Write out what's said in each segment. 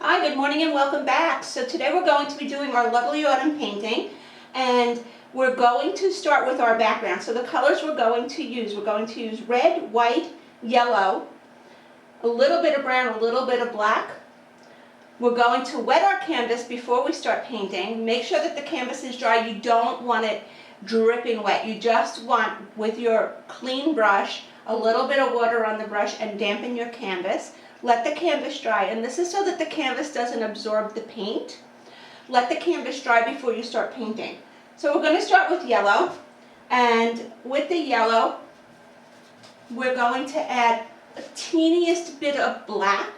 Hi, good morning and welcome back. So today we're going to be doing our lovely autumn painting, and we're going to start with our background. So the colors we're going to use red, white, yellow, a little bit of brown, a little bit of black. We're going to wet our canvas before we start painting. Make sure that the canvas is dry. You don't want it dripping wet. You just want, with your clean brush, a little bit of water on the brush and dampen your canvas. Let the canvas dry, and this is so that the canvas doesn't absorb the paint. Let the canvas dry before you start painting. So we're going to start with yellow, and with the yellow, we're going to add a teeniest bit of black,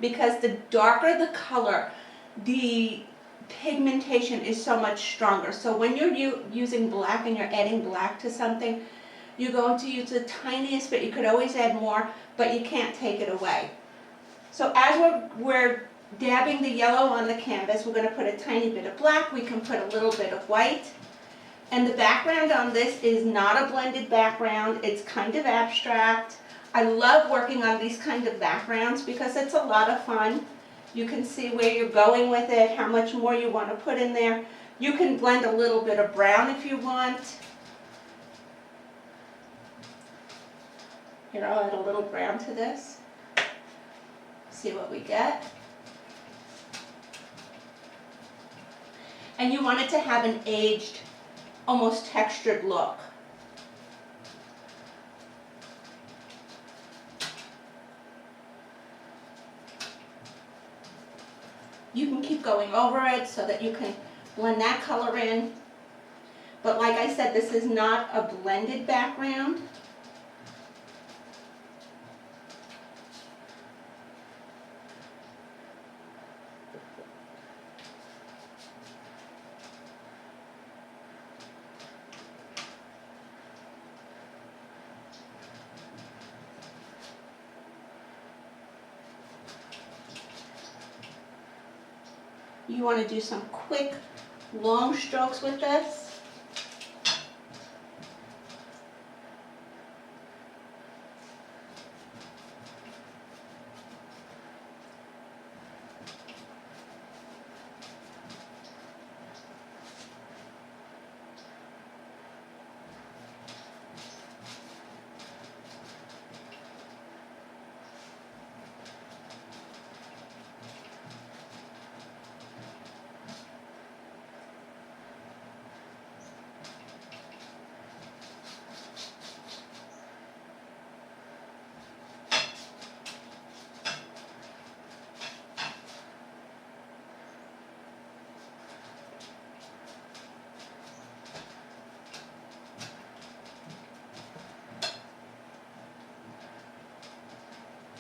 because the darker the color, the pigmentation is so much stronger. So when you're using black and you're adding black to something, you're going to use the tiniest bit. You could always add more, but you can't take it away. So as we're dabbing the yellow on the canvas, we're going to put a tiny bit of black. We can put a little bit of white. And the background on this is not a blended background. It's kind of abstract. I love working on these kind of backgrounds because it's a lot of fun. You can see where you're going with it, how much more you want to put in there. You can blend a little bit of brown if you want. Here, I'll add a little brown to this. See what we get. And you want it to have an aged, almost textured look. You can keep going over it so that you can blend that color in. But like I said, this is not a blended background. You want to do some quick, long strokes with this.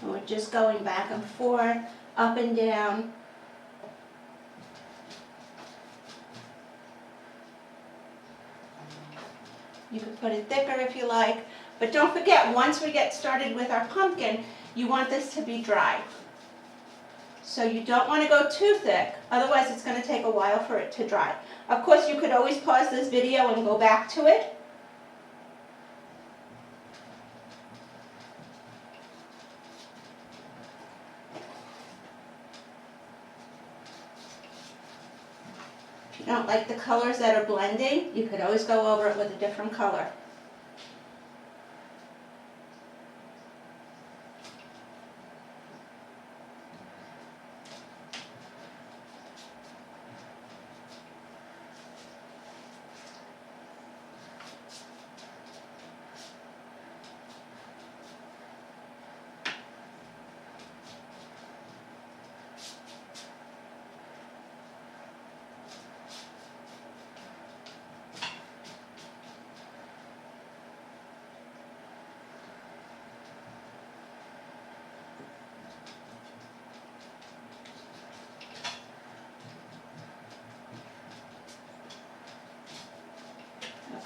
And we're just going back and forth, up and down. You can put it thicker if you like, but don't forget, once we get started with our pumpkin, you want this to be dry. So you don't want to go too thick, otherwise it's going to take a while for it to dry. Of course, you could always pause this video and go back to it. If you don't like the colors that are blending, you could always go over it with a different color.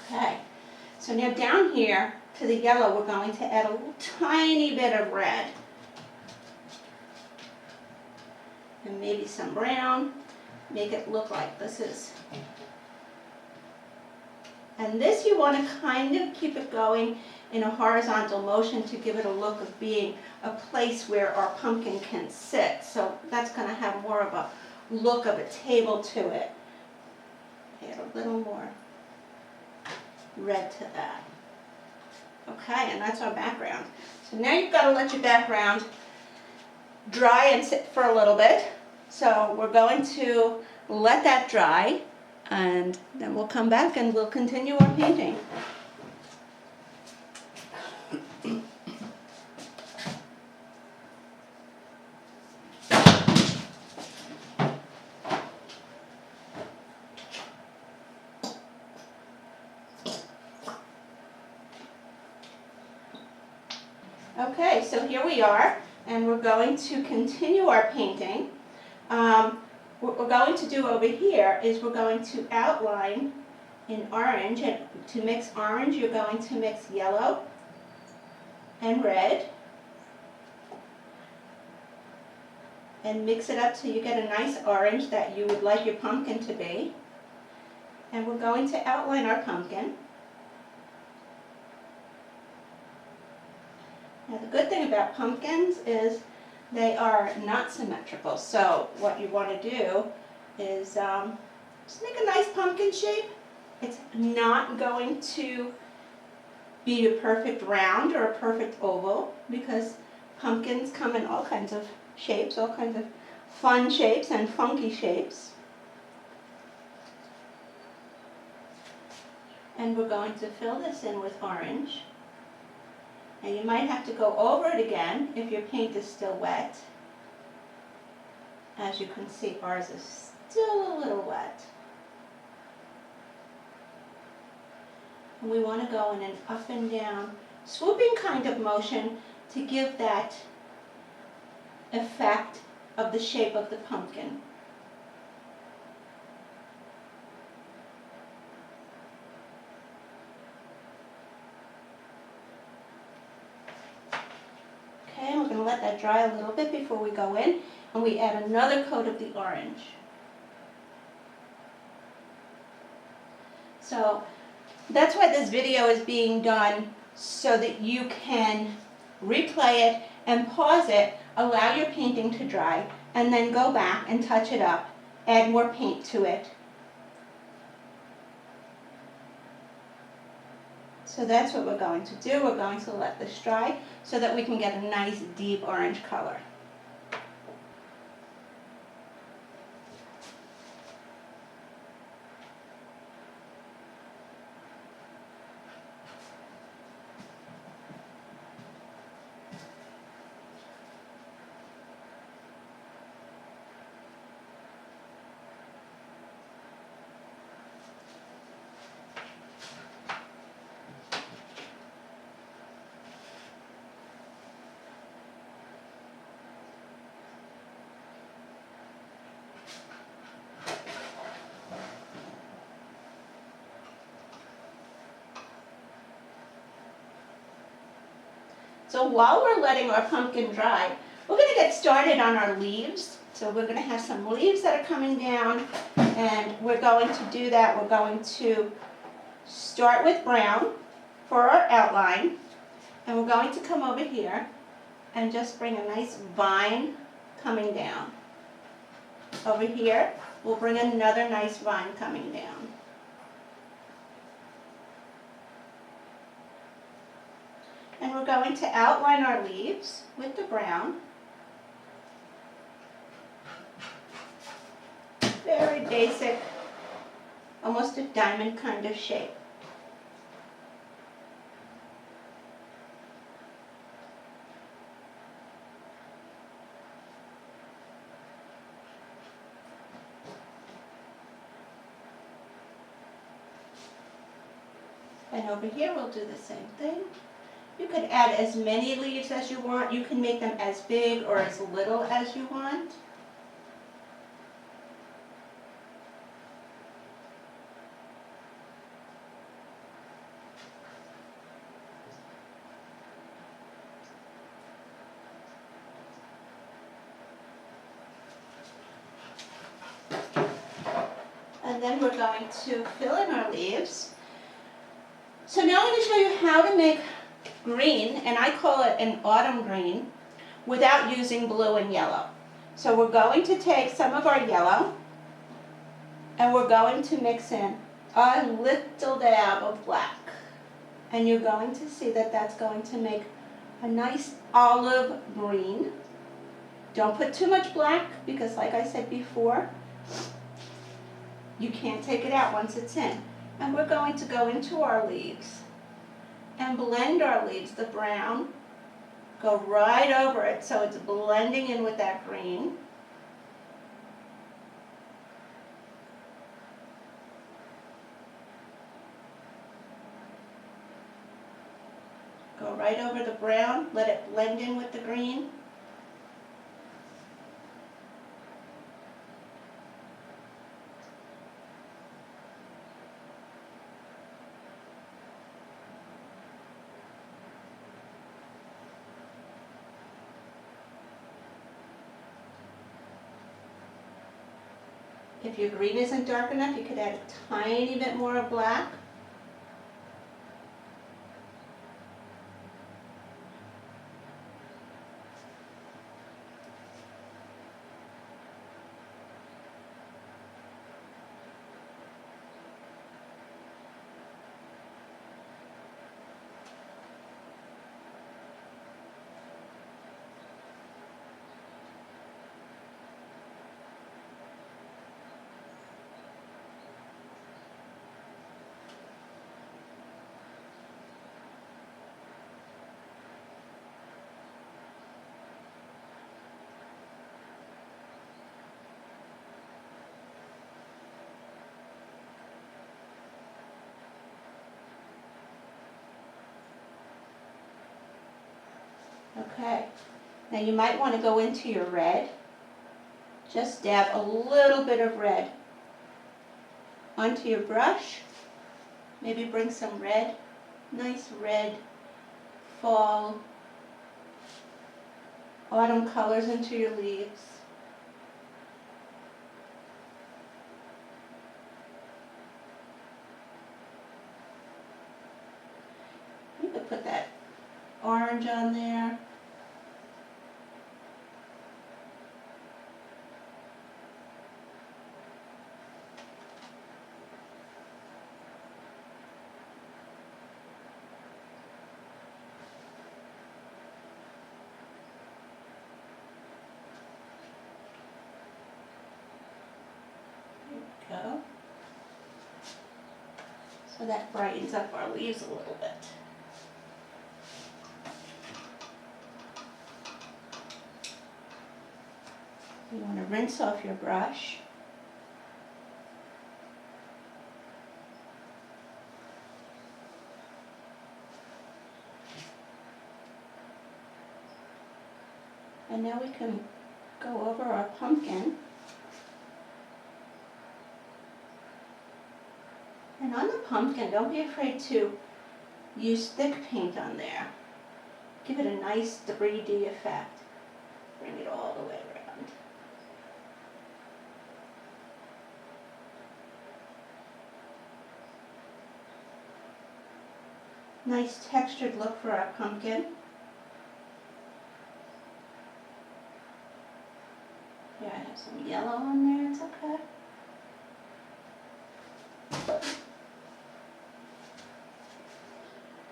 Okay, so now down here to the yellow, we're going to add a little tiny bit of red. And maybe some brown, make it look like this is. And this you want to kind of keep it going in a horizontal motion to give it a look of being a place where our pumpkin can sit. So that's going to have more of a look of a table to it. Add a little more red to that. Okay, and that's our background. So now you've got to let your background dry and sit for a little bit. So we're going to let that dry, and then we'll come back and we'll continue our painting. Okay, so here we are, and we're going to continue our painting. What we're going to do over here is we're going to outline in orange, and to mix orange you're going to mix yellow and red, and mix it up till you get a nice orange that you would like your pumpkin to be. And we're going to outline our pumpkin. Now the good thing about pumpkins is they are not symmetrical, so what you want to do is just make a nice pumpkin shape. It's not going to be a perfect round or a perfect oval, because pumpkins come in all kinds of shapes, all kinds of fun shapes and funky shapes. And we're going to fill this in with orange. And you might have to go over it again if your paint is still wet. As you can see, ours is still a little wet. And we want to go in an up and down, swooping kind of motion to give that effect of the shape of the pumpkin. Okay, we're going to let that dry a little bit before we go in, and we add another coat of the orange. So that's why this video is being done, so that you can replay it and pause it, allow your painting to dry, and then go back and touch it up, add more paint to it. So that's what we're going to do. We're going to let this dry so that we can get a nice deep orange color. So while we're letting our pumpkin dry, we're going to get started on our leaves. So we're going to have some leaves that are coming down, and we're going to do that. We're going to start with brown for our outline, and we're going to come over here and just bring a nice vine coming down. Over here, we'll bring another nice vine coming down. And we're going to outline our leaves with the brown. Very basic, almost a diamond kind of shape. And over here we'll do the same thing. You could add as many leaves as you want. You can make them as big or as little as you want. And then we're going to fill in our leaves. So now I'm going to show you how to make green, and I call it an autumn green, without using blue and yellow. So we're going to take some of our yellow and we're going to mix in a little dab of black. And you're going to see that that's going to make a nice olive green. Don't put too much black because, like I said before, you can't take it out once it's in. And we're going to go into our leaves and blend our leaves, the brown, go right over it so it's blending in with that green. Go right over the brown, let it blend in with the green. If your green isn't dark enough, you could add a tiny bit more of black. Okay, now you might want to go into your red. Just dab a little bit of red onto your brush. Maybe bring some red, nice red fall, autumn colors into your leaves. You could put that orange on there. Go. So that brightens up our leaves a little bit. You want to rinse off your brush. And now we can go over our pumpkin. And on the pumpkin, don't be afraid to use thick paint on there. Give it a nice 3D effect. Bring it all the way around. Nice textured look for our pumpkin. Yeah, I have some yellow on there, it's okay.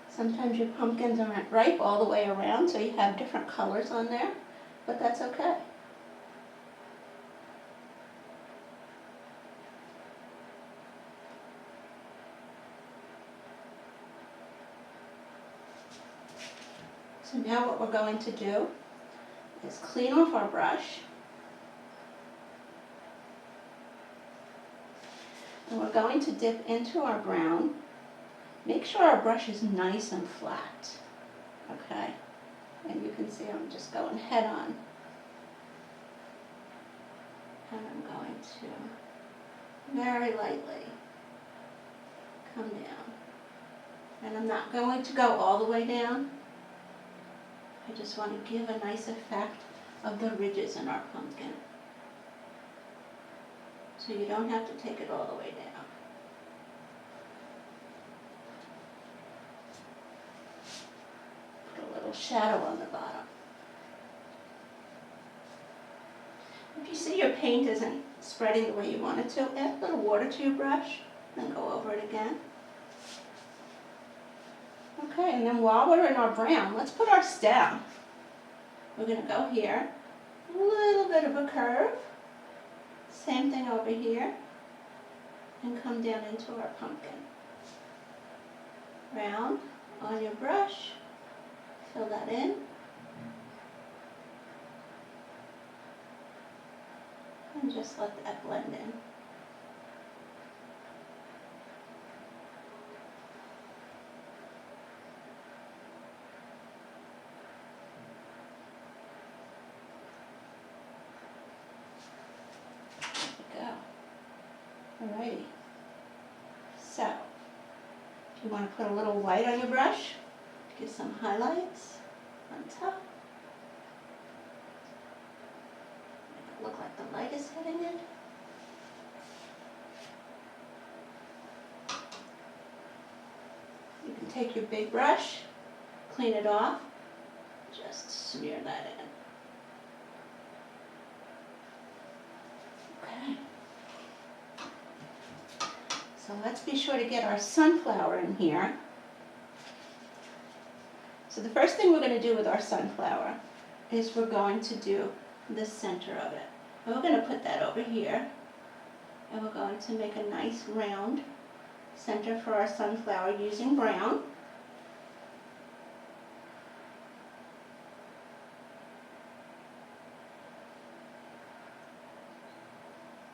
Sometimes your pumpkins aren't ripe all the way around, so you have different colors on there, but that's okay. So now what we're going to do is clean off our brush. And we're going to dip into our brown. Make sure our brush is nice and flat, okay? And you can see I'm just going head on. And I'm going to very lightly come down. And I'm not going to go all the way down. I just want to give a nice effect of the ridges in our pumpkin. So you don't have to take it all the way down. shadow on the bottom. If you see your paint isn't spreading the way you want it to, add a little water to your brush, then go over it again. Okay, and then while we're in our brown, let's put our stem. We're going to go here, a little bit of a curve, same thing over here, and come down into our pumpkin. Round on your brush, fill that in. And just let that blend in. Alrighty, so if you want to put a little white on your brush, give some highlights on top. Make it look like the light is hitting it. You can take your big brush, clean it off, just smear that in. Okay. So let's be sure to get our sunflower in here. So the first thing we're going to do with our sunflower is we're going to do the center of it. And we're going to put that over here. And we're going to make a nice round center for our sunflower using brown.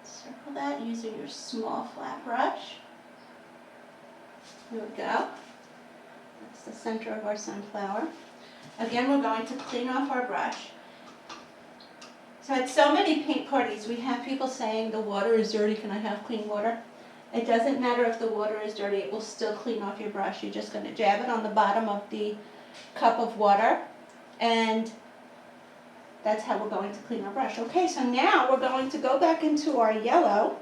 Circle that using your small flat brush. There we go. That's the center of our sunflower. Again, we're going to clean off our brush. So at so many paint parties, we have people saying the water is dirty, can I have clean water? It doesn't matter if the water is dirty, it will still clean off your brush. You're just going to jab it on the bottom of the cup of water, and that's how we're going to clean our brush. Okay, so now we're going to go back into our yellow,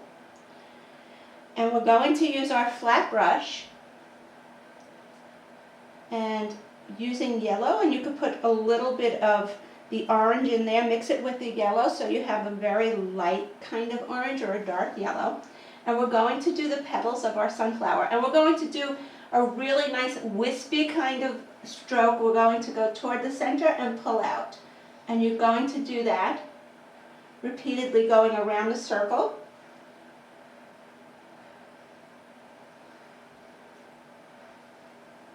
and we're going to use our flat brush, and using yellow, and you could put a little bit of the orange in there, mix it with the yellow so you have a very light kind of orange or a dark yellow. And we're going to do the petals of our sunflower, and we're going to do a really nice wispy kind of stroke. We're going to go toward the center and pull out. And you're going to do that repeatedly, going around the circle.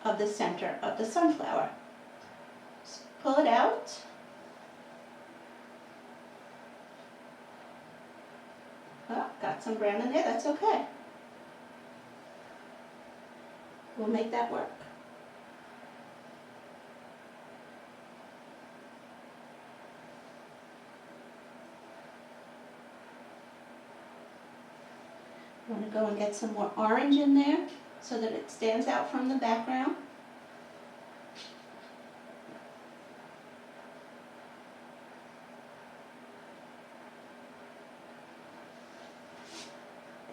Of the center of the sunflower. Just pull it out. Oh, got some brown in there, that's okay. We'll make that work. I'm going to go and get some more orange in there so that it stands out from the background.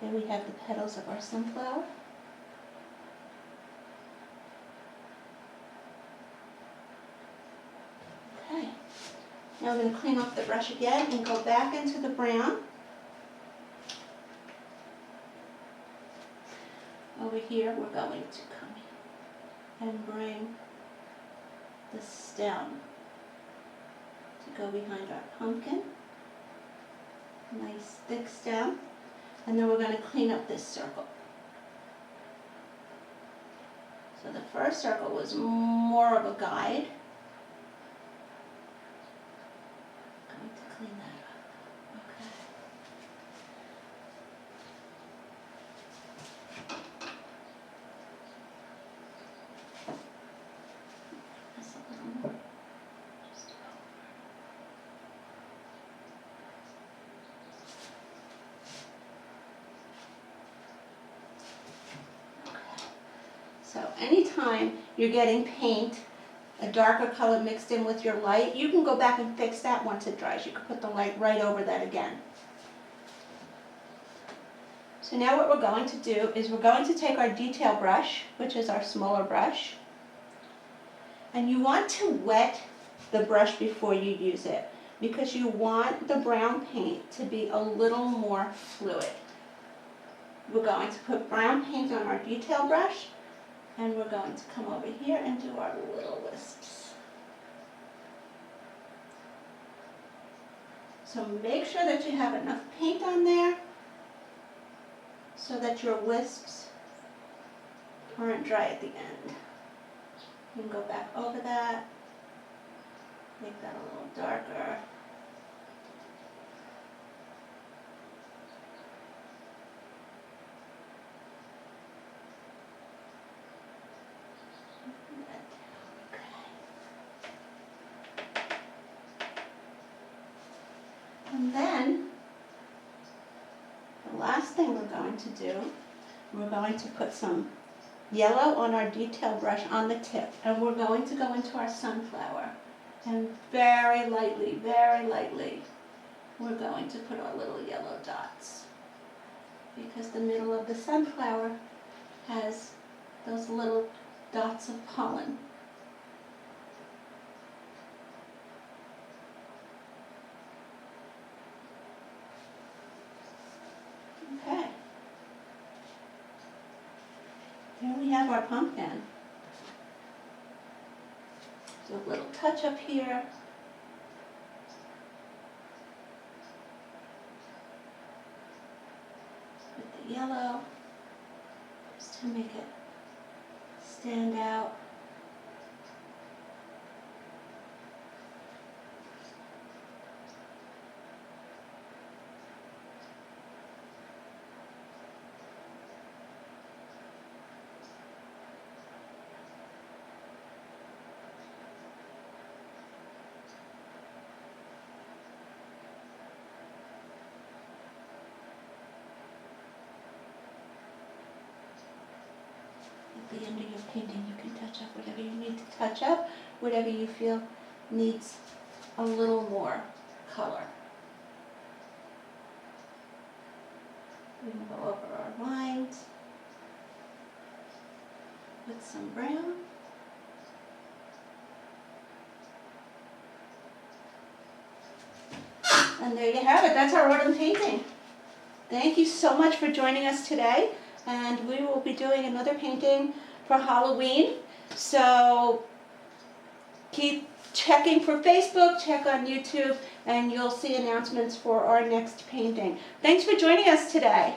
There we have the petals of our sunflower. Okay, now we're going to clean off the brush again and go back into the brown. Over here we're going to come and bring the stem to go behind our pumpkin. Nice thick stem. And then we're going to clean up this circle. So the first circle was more of a guide. I'm going to clean that up. Okay. Just a little more. Just So anytime you're getting paint, a darker color mixed in with your light, you can go back and fix that once it dries. You can put the light right over that again. So now what we're going to do is we're going to take our detail brush, which is our smaller brush, And you want to wet the brush before you use it because you want the brown paint to be a little more fluid. We're going to put brown paint on our detail brush, and we're going to come over here and do our little wisps. So make sure that you have enough paint on there so that your wisps aren't dry at the end. You can go back over that, make that a little darker. And then, the last thing we're going to do, we're going to put some yellow on our detail brush on the tip, and we're going to go into our sunflower. And very lightly, we're going to put our little yellow dots. Because the middle of the sunflower has those little dots of pollen. Okay. Here we have our pumpkin. So a little touch up here. With the yellow, just to make it stand out. At the end of your painting, you can touch up whatever you need to touch up, whatever you feel needs a little more color. We can go over our lines with some brown. And there you have it. That's our autumn painting. Thank you so much for joining us today. And we will be doing another painting for Halloween. So keep checking for Facebook, check on YouTube, and you'll see announcements for our next painting. Thanks for joining us today.